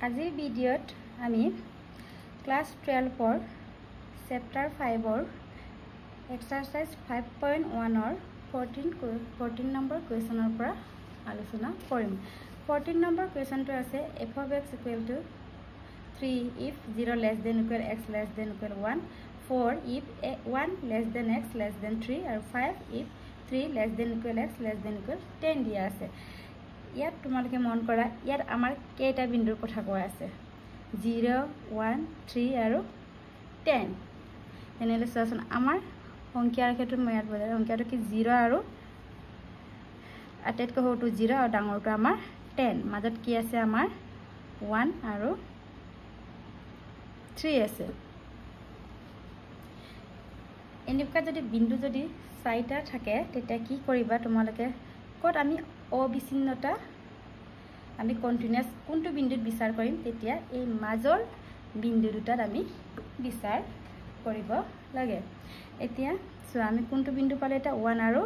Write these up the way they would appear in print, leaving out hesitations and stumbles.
আজিৰ ভিডিঅ'ত আমি ক্লাছ 12 চেপ্টাৰ 5 এক্সাৰসাইজ 5.1 14 নম্বৰ কুৱেশ্যনৰ পৰা আলোচনা কৰিম। 14 নম্বৰ কুৱেশ্যনটো আছে f of x equal to 3 if 0 less than equal x less than equal 1, 4 if 1 less than x less than 3 আৰু 5 if 3 less than equal x less than equal 10 দিয়া আছে। ইয়াত তোমালোকে মন কৰা ইয়াত আমাৰ কেইটা বিন্দুৰ কথা কোৱা আছে 0 1 3 আৰু 10 এনেলে চোৱাচোন আমাৰ সংখ্যাৰ ক্ষেত্ৰত মই ইয়াত বজাই সংখ্যাটো কি 0 আৰু আটাইতকৈ সৰুটো 0 আৰু ডাঙৰটো আমাৰ 10 মাজত কি আছে আমাৰ 1 আৰু 3 আছে। এনেকুৱা যদি বিন্দু যদি 4টা থাকে তেতিয়া কি কৰিবা তোমালোকে কত আমি অবিচ্ছিন্নতা আমি কন্টিনিউয়াস কোনটো বিন্দুত বিচাৰ কৰিম তেতিয়া এই মাজৰ বিন্দু দুটাত আমি বিচাৰ কৰিব লাগে। এতিয়া সো আমি কোনটো বিন্দু পালে এটা 1 আৰু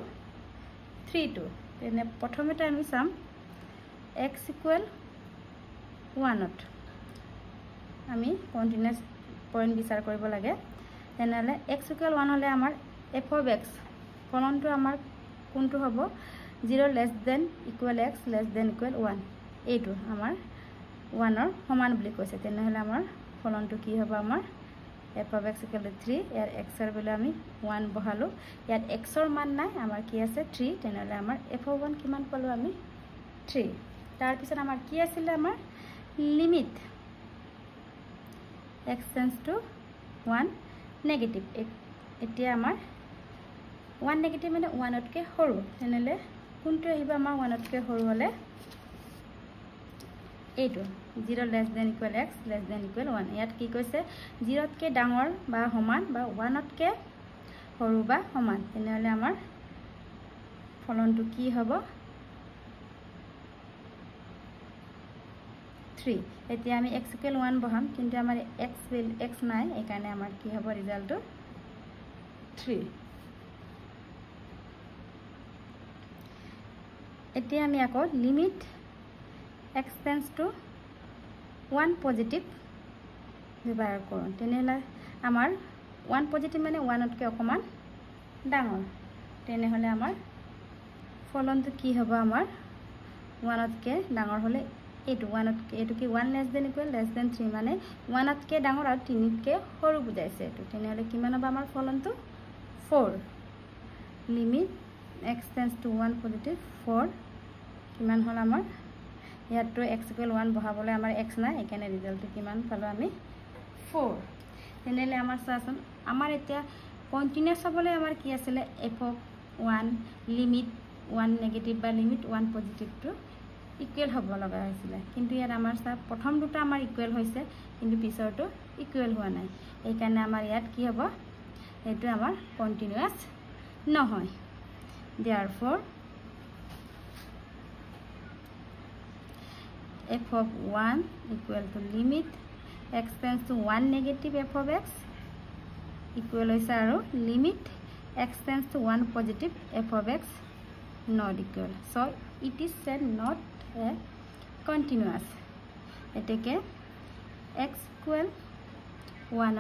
3 টো তেনে প্ৰথমতে আমি চাম x equal 1 ত আমি কন্টিনিউয়াস পইণ্ট বিচাৰ কৰিব লাগে। তেনলে x equal 1 হলে আমাৰ f of x ফলনটো আমাৰ কোনটো হ'ব 0 less than equal x less than equal 1 এইটো আমাৰ 1 ৰ সমান বুলি কৈছে। তেনহলে আমাৰ ফলনটো কি হ'ব আমাৰ f of x equal to 3 year x ৰ ভ্যালু আমি 1 বহালো ইয়াত x ৰ মান নাই আমাৰ কি আছে 3 তেনহলে আমাৰ f of 1 কিমান পালো আমি 3। তাৰ পিছত আমাৰ কি আছিল আমাৰ limit x tends to 1 negative এতিয়া আমাৰ 1 নেগেটিভ মানে 1 তকৈ সৰু তেনলে কোনটো আহিব আমাৰ 1 তকৈ সৰু হলে এইটো 0 less than equal x less than equal 1 ইয়াত কি কৈছে 0 তকৈ ডাঙৰ বা সমান বা 1 তকৈ সৰু বা সমান তেনহলে আমাৰ ফলনটো কি হ'ব 3। এতিয়া আমি x equal 1 বহাম কিন্তু আমাৰ x নাই এই কাৰণে আমাৰ কি হ'ব ৰিজাল্টটো 3। এতিয়া আমি আকৌ limit x tends to 1 positive ব্যৱহাৰ কৰোঁ তেনহলে আমাৰ 1 পজিটিভ মানে 1 তকৈ অকমান ডাঙৰ তেনহলে আমাৰ ফলনটো কি হ'ব আমাৰ 1 তকৈ ডাঙৰ হলে এইটো 1 তকৈ এইটো কি 1 less than equal less than 3 মানে 1 তকৈ ডাঙৰ আৰু 3 তকৈ সৰু বুজাইছে এইটো তেনহলে কিমান হ'ব আমাৰ ফলনটো 4 limit x tends to 1 positive 4 কিমান হল আমাৰ ইয়াতো x equal 1 বহাবলৈ আমাৰ x নাই একাৰণে ৰিজাল্টটো কিমান পালো আমি 4। তেনহলে আমাৰ চাচোন আমাৰ এতিয়া কন্টিনিউয়াস হ'বলৈ আমাৰ কি আছিল f of 1 লিমিট 1 নেগেটিভ বা লিমিট 1 পজিটিভ টু ইকুৱেল হ'ব লগা হৈছিল কিন্তু ইয়াত আমাৰ সব প্ৰথম দুটা আমাৰ ইকুৱেল হৈছে কিন্তু পিছৰটো ইকুৱেল হোৱা নাই এই কাৰণে আমাৰ ইয়াত কি হ'ব এটো আমাৰ কন্টিনিউয়াস নহয়। therefore f of 1 equal to limit x tends to 1 negative f of x equal hoise aru limit x tends to 1 positive f of x not equal, so it is said not a continuous eteke x equal 1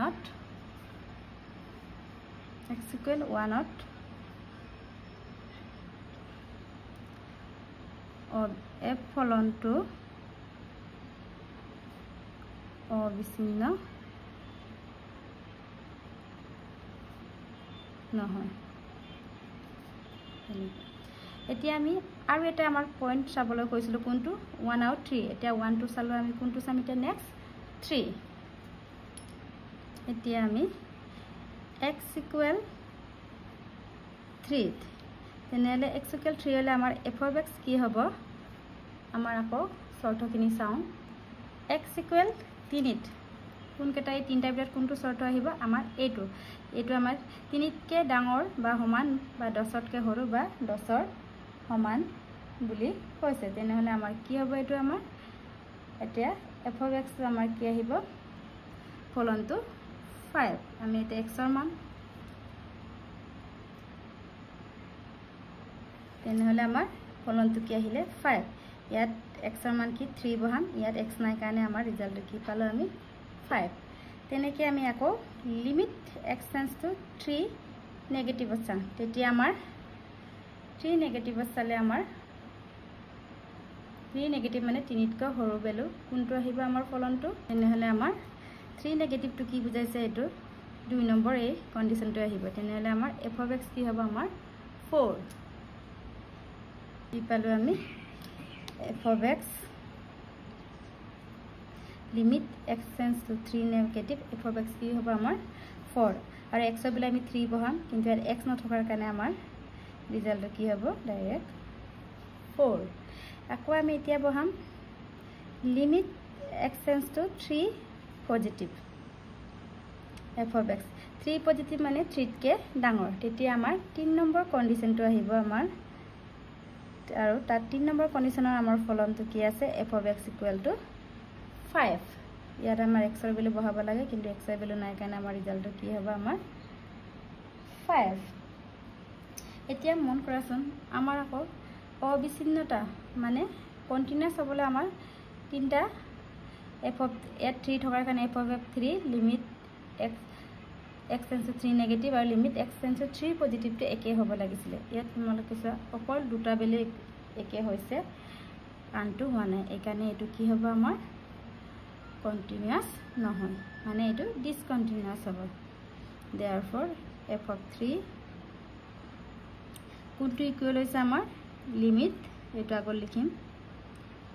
or f ফলন to অবিচ্ছিন্ন নহয়। এতিয়া আমি আৰু এটা আমাৰ point চাবলৈ কৈছিলো কোনটো 1 আৰু 3 এতিয়া 1 টো চালো আমি কোনটো চাম এতিয়া নেক্সট 3 এতিয়া আমি x equal 3 তেনহলে x equal 3 হলে আমাৰ f of x কি হ'ব আমাৰ আকৌ শৰ্তখিনি চাও x equal 3 কোন কেটাই তিনটা ভিতৰত কোনটো শৰ্ত আহিব আমাৰ এইটো আমাৰ 3 তকৈ ডাঙৰ বা সমান বা 10 তকৈ সৰু বা 10 ৰ সমান বুলি কৈছে তেনহলে আমাৰ কি হ'ব এইটো আমাৰ এতিয়া f of x আমাৰ কি আহিব ফলনটো 5 আমি এটা x ৰ মান তেনহলে আমাৰ ফলনটো কি আহিলে 5 ইয়াত x ৰ মান কি 3 বহাম ইয়াত x নাই কাৰণে আমাৰ ৰিজাল্ট কি পালো আমি 5 তেনেকৈ আমি আকৌ লিমিট x টেন্ডস টু 3 নেগেটিভত চাম তেতিয়া আমাৰ 3 নেগেটিভত চালে আমাৰ 3 নেগেটিভ মানে 3 তকৈ সৰু ভ্যালু কোনটো আহিব আমাৰ ফলনটো তেনেহলে আমাৰ 3 নেগেটিভ টু কি বুজাইছে এটো 2 নম্বৰ এই কন্ডিশনটো আহিব তেনেহলে আমাৰ f of x কি হ'ব আমাৰ 4 কি পালো আমি f of x limit x tends to 3 negative f of x কি হ'ব আমাৰ 4 আৰু x ৰ বিলা আমি 3 বহাম কিন্তু ইয়াত x নথকাৰ কাৰণে আমাৰ ৰিজাল্ট কি হ'ব ডাইৰেক্ট 4 আকৌ আমি এতিয়া বহাম limit x tends to 3 positive f of x 3 positive মানে 3 কে ডাঙৰ তেতিয়া আমাৰ 3 নম্বৰ কন্ডিশনটো আহিব আমাৰ আৰু তাত 3 নম্বৰ কন্ডিশনৰ আমাৰ ফলনটো কি আছে f of x equal to 5 ইয়াত আমাৰ x ৰ ভ্যালু বহাব লাগে কিন্তু x ৰ ভ্যালু নাই কাৰণে আমাৰ ৰিজাল্ট কি হ'ব আমাৰ 5 এতিয়া মন কৰাচোন আমাৰ আকৌ অবিচ্ছিন্নতা মানে কন্টিনিউয়াস হ'বলৈ আমাৰ তিনটা f of 3 থকাৰ কাৰণে f of 3 limit x tends to 3 negative আৰু limit x tends to 3 positive টো একে হ'ব লাগিছিল ইয়াত তোমালোকে চোৱা অকল দুটা ভ্যালু একে হৈছে আনটো হোৱা নাই এই কাৰণে এটো কি হ'ব আমাৰ continuous নহয় মানে এটো discontinuous হ'ব therefore f of 3 কোনটো ইকুৱেল হৈছে আমাৰ লিমিট এটো আগৰ লিখিম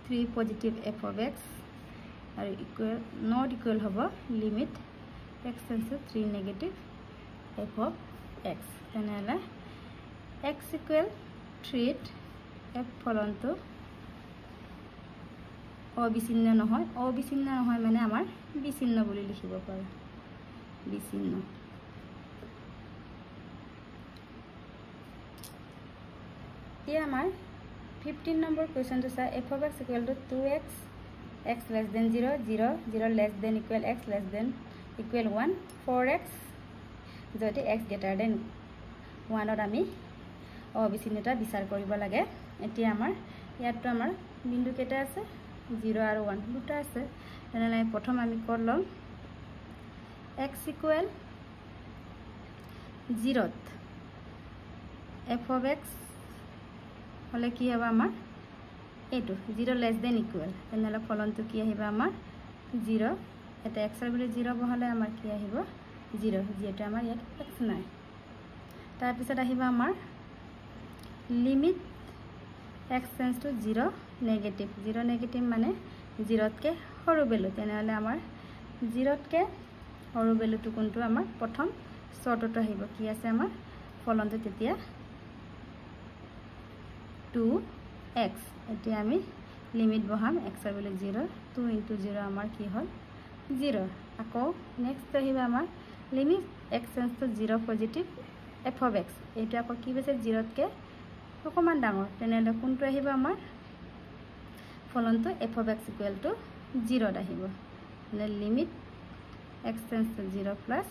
3 পজিটিভ f of x আৰু ইকুৱেল নট ইকুৱেল হ'ব limit x tends to 3 negative f of x তেনেহলে x equal 3 f ফলনটো অবিচ্ছিন্ন নহয় মানে আমাৰ বিচ্ছিন্ন বুলি লিখিব পাৰো বিচ্ছিন্ন এই আমাৰ 15 নম্বৰ কোৱেশ্চনটো চা f of x equal to 2x x less than 0 0 0 less than equal x less than equal 1 4x যদি x greater than 1 ৰ আমি অবিচ্ছিন্নতা বিচাৰ কৰিব লাগে এতিয়া আমাৰ ইয়াতটো আমাৰ বিন্দু কেটা আছে 0 আৰু 1 দুটা আছে তেনেহলে প্ৰথম আমি কৰ লম x equal 0 f of x হলে কি হ'ব আমাৰ এটো 0 less than equal তেনেহলে ফলনটো কি আহিব আমাৰ 0 এটা x ৰ ভ্যালু 0 বহালে আমাৰ কি আহিব 0 যেটো আমাৰ ইয়াত x নাই তাৰ পিছত আহিব আমাৰ limit x tends to 0 negative 0 negative মানে 0 তকে সৰু ভ্যালু তেনেহলে আমাৰ 0 তকে সৰু ভ্যালুটো কোনটো আমাৰ প্ৰথম শৰ্টটো আহিব কি আছে আমাৰ ফলনটো তেতিয়া 2x এতিয়া আমি লিমিট বহাম x ৰ ভ্যালু 0 2 into 0 আমাৰ কি হ'ল 0 আকৌ নেক্সট আহিব আমাৰ limit x tends to 0 positive f of x এইটো আকৌ কি হৈছে 0 তকে অকমান ডাঙৰ তেনেহলে কোনটো আহিব আমাৰ ফলনটো f of x equal to 0 আহিব মানে limit x tends to 0 plus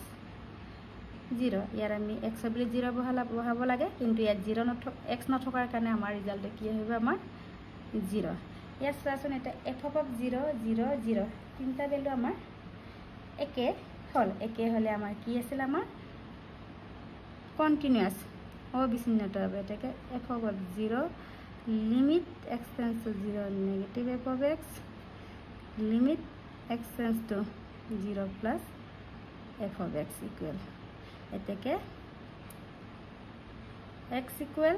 0 ইয়াৰ আমি x ৰ ভ্যালু 0 বহাব লাগে কিন্তু ইয়াত 0 x নথকাৰ কাৰণে আমাৰ ৰিজাল্ট কি আহিব আমাৰ 0 ইয়াৰ চোৱাচোন এটা f of 0 0 0 তিনটা ভ্যালু আমাৰ একে হলে আমাৰ কি আছিল আমাৰ কন্টিনিউয়াস অবিচ্ছিন্নতা হবে এটাকে f of 0 limit x tends to 0 negative f of x limit x tends to 0 plus f of x equal এটাকে x equal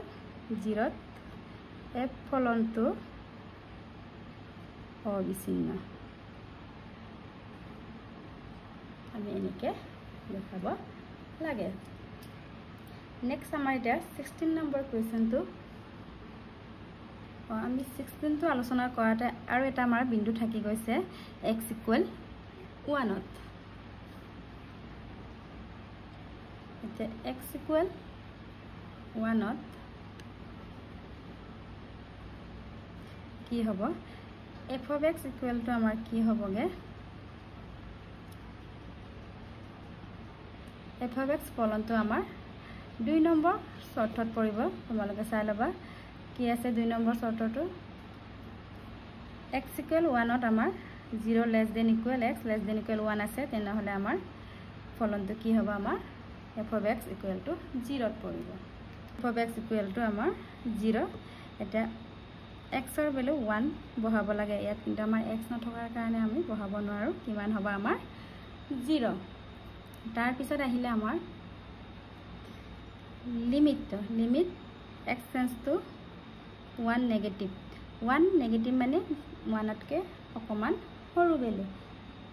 0 f ফলনটো অবিচ্ছিন্ন আমি এনেকে দেখাব লাগে নেক্সট আমাৰ এটা 16 নম্বৰ কোৱেশ্চনটো আমি 16 টো আলোচনা কৰাতে আৰু এটা আমাৰ বিন্দু থাকি গৈছে x equal 1 ত এটা x equal 1 ত কি হ'ব f of x equal to আমাৰ কি হ'বগে f of x ফলনটো আমাৰ 2 নম্বৰ শৰ্তত পৰিব তোমালোকে চাই লবা কি আছে 2 নম্বৰ শৰ্তটো x equal 1 আমাৰ 0 less than equal x less than equal 1 আছে তেনেহলে আমাৰ ফলনটো কি হ'ব আমাৰ f of x equal to 0 পৰিব f of x equal to আমাৰ 0 এটা x ৰ ভ্যালু 1 বহাব লাগে ইয়াত কিন্তু আমাৰ x নথকাৰ কাৰণে আমি বহাব নোৱাৰো কিমান হ'ব আমাৰ 0 তাৰ পিছত আহিলে আমাৰ limit x tends to 1 negative 1 negative মানে 1 তকে অকমান সৰু ভ্যালু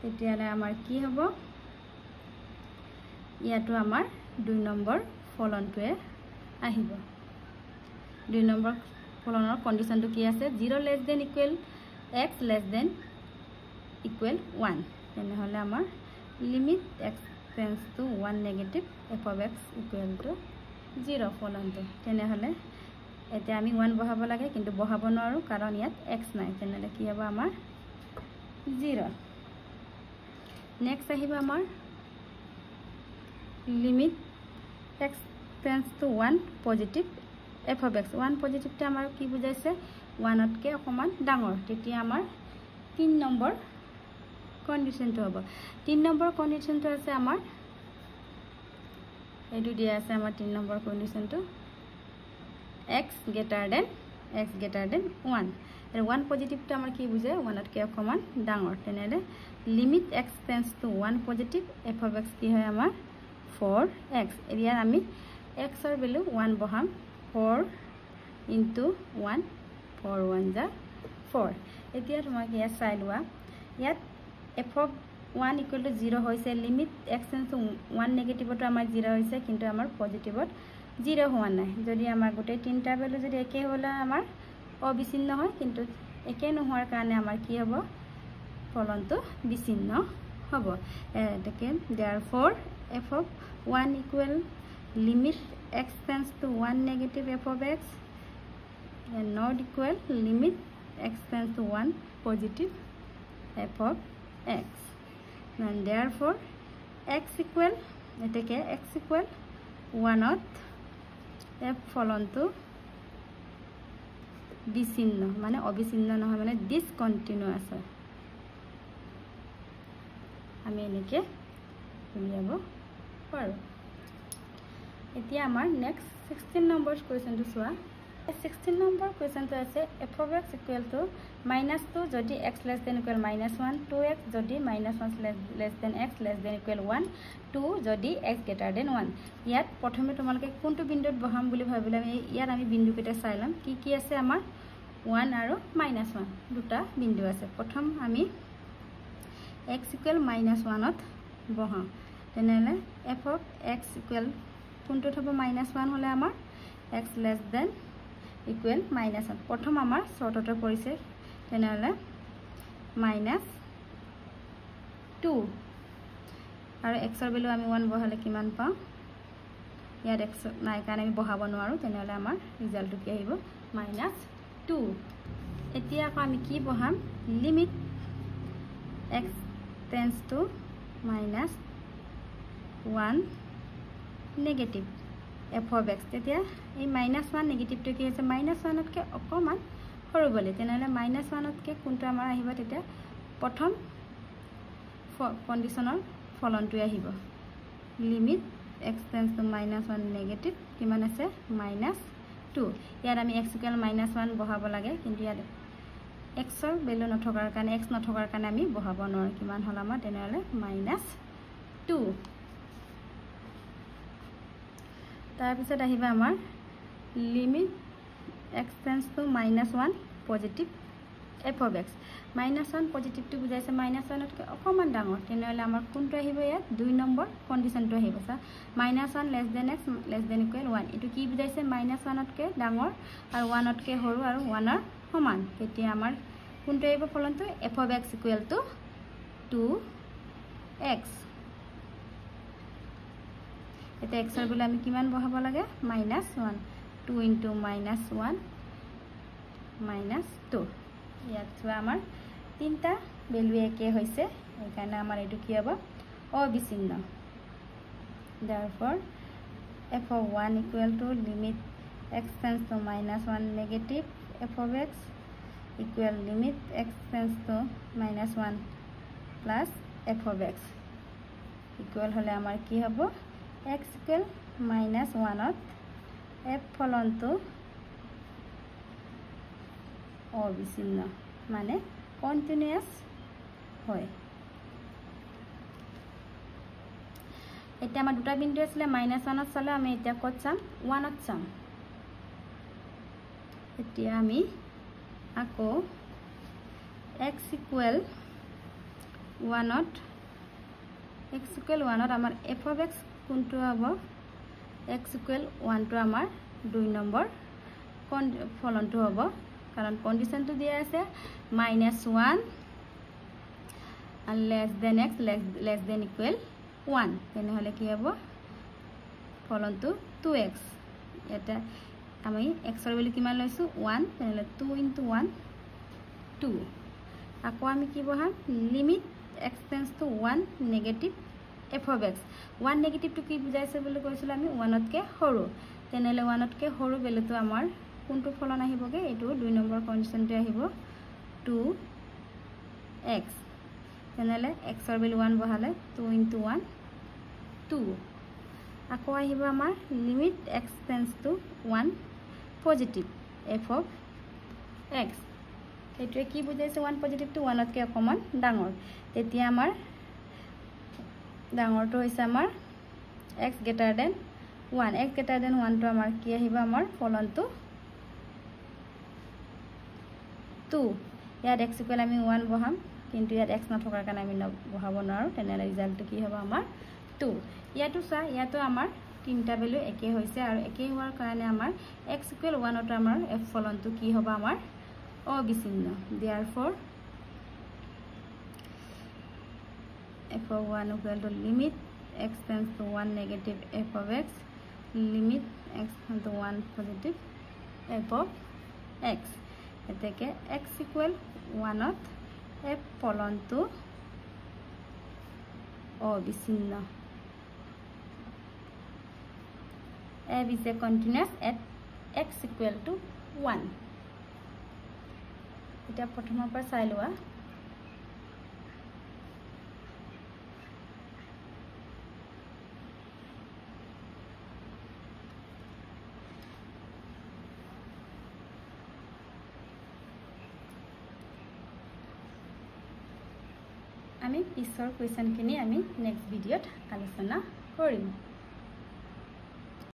তেতিয়ালে আমাৰ কি হ'ব ইয়াটো আমাৰ 2 নম্বৰ ফলনটোৱে আহিব 2 নম্বৰ ফলনৰ কন্ডিশনটো কি আছে 0 less than equal x less than equal 1 তেনেহলে আমাৰ limit x tends to 1 negative f of x equal to 0 ফলনটো তেনেহলে এতিয়া আমি 1 বহাব লাগে কিন্তু বহাব নোৱাৰো কাৰণ ইয়াত x নাই তেনেহলে কি হ'ব আমাৰ 0 নেক্সট আহিব আমাৰ limit x tends to 1 positive f of x 1 positive তে আমাৰ কি বুজাইছে 1 তকে অকমান ডাঙৰ তেতিয়া আমাৰ 3 নম্বৰ কন্ডিশনটো হ'ব 3 নম্বৰ কন্ডিশনটো আছে আমাৰ এটো দিয়া আছে আমাৰ 3 নম্বৰ কন্ডিশনটো x greater than 1 আৰু 1 পজিটিভ টো আমাৰ কি বুজায় 1 তকে অকমান ডাঙৰ তেনেলে limit x tends to 1 positive f of x কি হয় আমাৰ 4x এৰিয়া আমি x ৰ ভ্যালু 1 বহাম 4 into 1 4 1 যা 4 এতিয়া তোমাক ইয়া চাই লোৱা ইয়াত f of 1 equal to 0 হৈছে লিমিট x tends to 1 নেগেটিভটো আমাৰ 0 হৈছে কিন্তু আমাৰ পজিটিভত 0 হোৱা নাই যদি আমাৰ গোটে তিনটা ভ্যালু যদি একে হলে আমাৰ অবিচ্ছিন্ন হয় কিন্তু একে নোহোৱাৰ কাৰণে আমাৰ কি হ'ব ফলনটো বিচ্ছিন্ন হ'ব এটাকে therefore f of 1 equal limit x tends to 1 negative f of x and not equal limit x tends to 1 positive f of x and therefore x equal এটাকে x equal 1 ত f ফলনটো বিচ্ছিন্ন মানে অবিচ্ছিন্ন নহয় মানে ডিসকন্টিনিউয়াস হয় আমি এনেকে উলিয়াব পাৰো এতিয়া আমাৰ নেক্সট 16 নম্বৰ কোৱেশ্চনটো চোৱা 16 নম্বৰ কোৱেশ্চনটো আছে f of x equal to -2 যদি x less than equal -1 2x যদি -1 less than x less than equal 1 2 যদি x greater than 1 ইয়াত প্ৰথমে তোমালকে কোনটো বিন্দুত বহাম বুলি ভাবিলে ইয়াত আমি বিন্দু কেটা চাইলাম কি আছে আমাৰ 1 আৰু -1 দুটা বিন্দু আছে প্ৰথম আমি x equal -1 ত বহাম তেনেলে f of x equal কোনটো হ'ব -1 হলে আমাৰ x less than equal -1 প্ৰথম আমাৰ শৰ্তটো পৰিছে তেনেহলে -2 আৰু x ৰ ভ্যালু আমি 1 বহালে কিমান পাম ইয়াত x নাই কাৰণে আমি বহাব নোৱাৰো তেনেহলে আমাৰ ৰিজাল্টটো কি আহিব -2 এতিয়া আমি কি বহাম limit x tends to -1 negative f of x তেতিয়া এই -1 নেগেটিভটো কি হৈছে -1 তকে অকমান সৰু বলে তেনেহলে -1 তকে কোনটো আমাৰ আহিব তেতিয়া প্ৰথম কন্ডিশনৰ ফলনটো আহিব limit x tends to -1 negative কিমান আছে -2 ইয়াত আমি x equal -1 বহাব লাগে কিন্তু ইয়াত x ৰ ভ্যালু নথকাৰ কাৰণে x নথকাৰ কাৰণে আমি বহাব নোৱাৰো কিমান হল আমাৰ তেনেহলে -2 তাৰ পিছত আহিবা আমাৰ limit x tends to -1 positive f of x -1 পজিটিভটো বুজাইছে -1 তকে অকমান ডাঙৰ তেনেহলে আমাৰ কোনটো আহিব ইয়াত 2 নম্বৰ কন্ডিশনটো আহিব সা -1 less than x less than equal 1 এটো কি বুজাইছে -1 তকে ডাঙৰ আৰু 1 তকে সৰু আৰু 1 ৰ সমান তেতিয়া আমাৰ কোনটো আহিব ফলনটো f of x equal to 2x এটা x ৰ ভ্যালু আমি কিমান বহাব লাগে -1 2 into -1 -2 ইয়াত আমাৰ তিনটা ভ্যালু একে হৈছে এখানে আমাৰ এটো কি হ'ব অবিচ্ছিন্ন therefore f of 1 equal to limit x tends to -1 negative f of x equal limit x tends to -1 plus f of x equal হলে আমাৰ কি হ'ব x equal -1 ত f ফলনটো অবিচ্ছিন্ন মানে কন্টিনিউয়াস হয় এটা আমাৰ দুটা বিন্দু আছিল -1 ত চলে আমি এটা কত চাম 1 ত চাম এতিয়া আমি আকৌ x equal 1 ত আমাৰ f of x কোনটো হ'ব x equal 1 টো আমাৰ 2 নম্বৰ ফলনটো হ'ব কাৰণ কন্ডিশনটো দিয়া আছে -1 and less than x less than equal 1 তেনে হলে কি হ'ব ফলনটো 2x এটা আমি x এর ভ্যালু কিমান লৈছো 1 তেনে 2 into 1 2 আকৌ আমি কি বহাম limit x tends to 1 negative f of x 1 negative two কি বুজাইছে বুলি কৈছিল আমি 1 তকে সৰু তেনেলে 1 তকে সৰু ভ্যালুটো আমাৰ কোনটো ফলন আহিবগে এটো 2 নম্বৰ কন্ডিশনটো আহিব 2x তেনেলে x এৰ ভ্যালু 1 বহালে 2 into 1 2 আকৌ আহিব আমাৰ limit x tends to 1 positive f of x এটো কি বুজাইছে 1 পজিটিভ টু 1 তকে অকমান ডাঙৰ তেতিয়া আমাৰ ডাঙৰটো হৈছে আমাৰ x greater than 1 x greater than 1 টো আমাৰ কি আহিব আমাৰ ফলনটো 2 ইয়াত x equal আমি 1 বহাম কিন্তু ইয়াত x নথকাৰ কাৰণে আমি বহাব নোৱাৰো তেনে ৰিজাল্টটো কি হ'ব আমাৰ 2 ইয়াতো চা ইয়াতো আমাৰ তিনটা ভ্যালু একে হৈছে আৰু একে হোৱাৰ কাৰণে আমাৰ x equal 1 ত আমাৰ f ফলনটো কি হ'ব আমাৰ অবিচ্ছিন্ন therefore f of 1 equal to limit x tends to 1 negative f of x limit x tends to 1 positive f of x এতেকে x equal 1 ত f ফলনটো অবিচ্ছিন্ন f is a continuous at x equal to 1 এটা প্ৰথমৰ পৰা চাই লোৱা আমি পিছৰ কোৱেশ্চনখিনি আমি নেক্সট ভিডিঅ'ত আলোচনা কৰিম